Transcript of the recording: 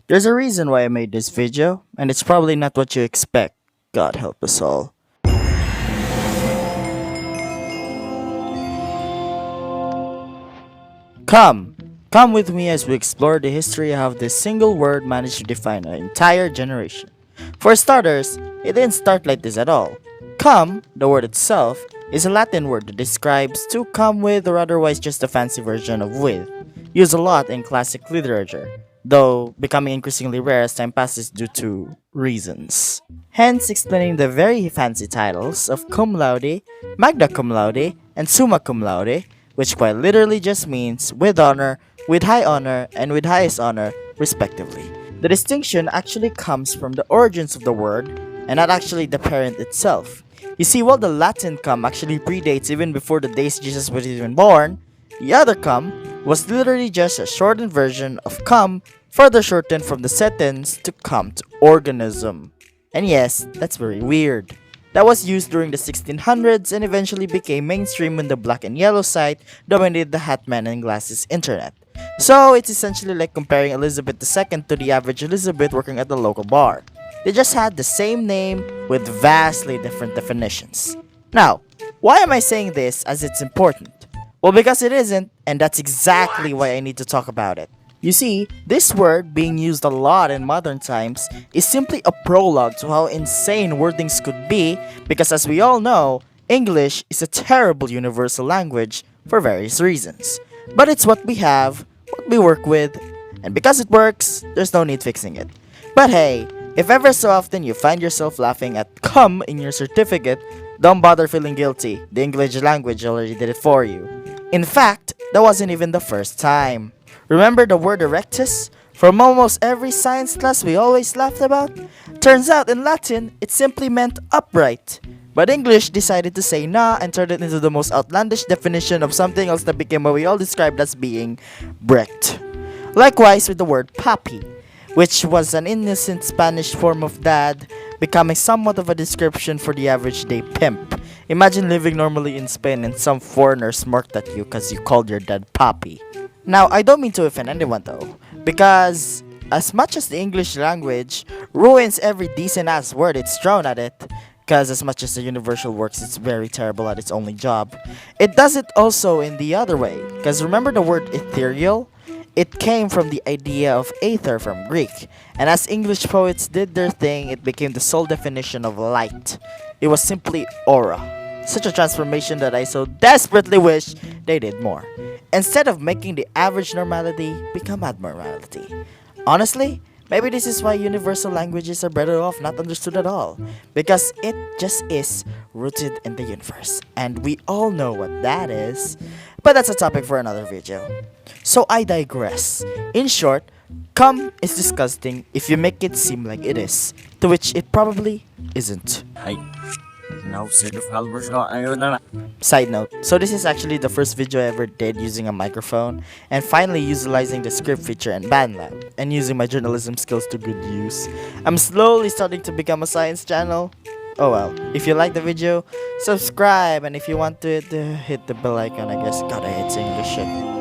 There's a reason why I made this video, and it's probably not what you expect. God help us all. Come! Come with me as we explore the history of how this single word managed to define an entire generation. For starters, it didn't start like this at all. Come, the word itself, is a Latin word that describes to come with or otherwise just a fancy version of with, used a lot in classic literature, though becoming increasingly rare as time passes due to reasons. Hence explaining the very fancy titles of cum laude, magna cum laude, and summa cum laude, which quite literally just means with honor, with high honor, and with highest honor, respectively. The distinction actually comes from the origins of the word, and not actually the parent itself. You see, while the Latin cum actually predates even before the days Jesus was even born, the other cum was literally just a shortened version of cum, further shortened from the sentence to come to organism. And yes, that's very weird. That was used during the 1600s and eventually became mainstream when the black and yellow site dominated the hat man and glasses internet. So it's essentially like comparing Elizabeth II to the average Elizabeth working at the local bar. They just had the same name with vastly different definitions. Now, why am I saying this as it's important? Well, because it isn't, and that's exactly why I need to talk about it. You see, this word, being used a lot in modern times, is simply a prologue to how insane wordings could be because, as we all know, English is a terrible universal language for various reasons. But it's what we have, what we work with, and because it works, there's no need fixing it. But hey, if ever so often you find yourself laughing at cum in your certificate, don't bother feeling guilty. The English language already did it for you. In fact, that wasn't even the first time. Remember the word erectus? From almost every science class we always laughed about? Turns out in Latin, it simply meant upright. But English decided to say nah and turned it into the most outlandish definition of something else that became what we all described as being bricked. Likewise with the word papi, which was an innocent Spanish form of dad, becoming somewhat of a description for the average day pimp. Imagine living normally in Spain and some foreigner smirked at you because you called your dad papi. Now, I don't mean to offend anyone though, because as much as the English language ruins every decent ass word it's thrown at it, because as much as the universal works, it's very terrible at its only job, it does it also in the other way. Because remember the word ethereal? It came from the idea of aether from Greek, and as English poets did their thing, it became the sole definition of light. It was simply aura. Such a transformation that I so desperately wish they did more. Instead of making the average normality become abnormality. Honestly, maybe this is why universal languages are better off not understood at all. Because it just is rooted in the universe. And we all know what that is. But that's a topic for another video. So I digress. In short, cum is disgusting if you make it seem like it is. To which it probably isn't. Side note, so this is actually the first video I ever did using a microphone and finally utilizing the script feature and BandLab and using my journalism skills to good use. I'm slowly starting to become a science channel. Oh well, if you like the video, subscribe, and if you want to hit the bell icon, I guess gotta hit English shit.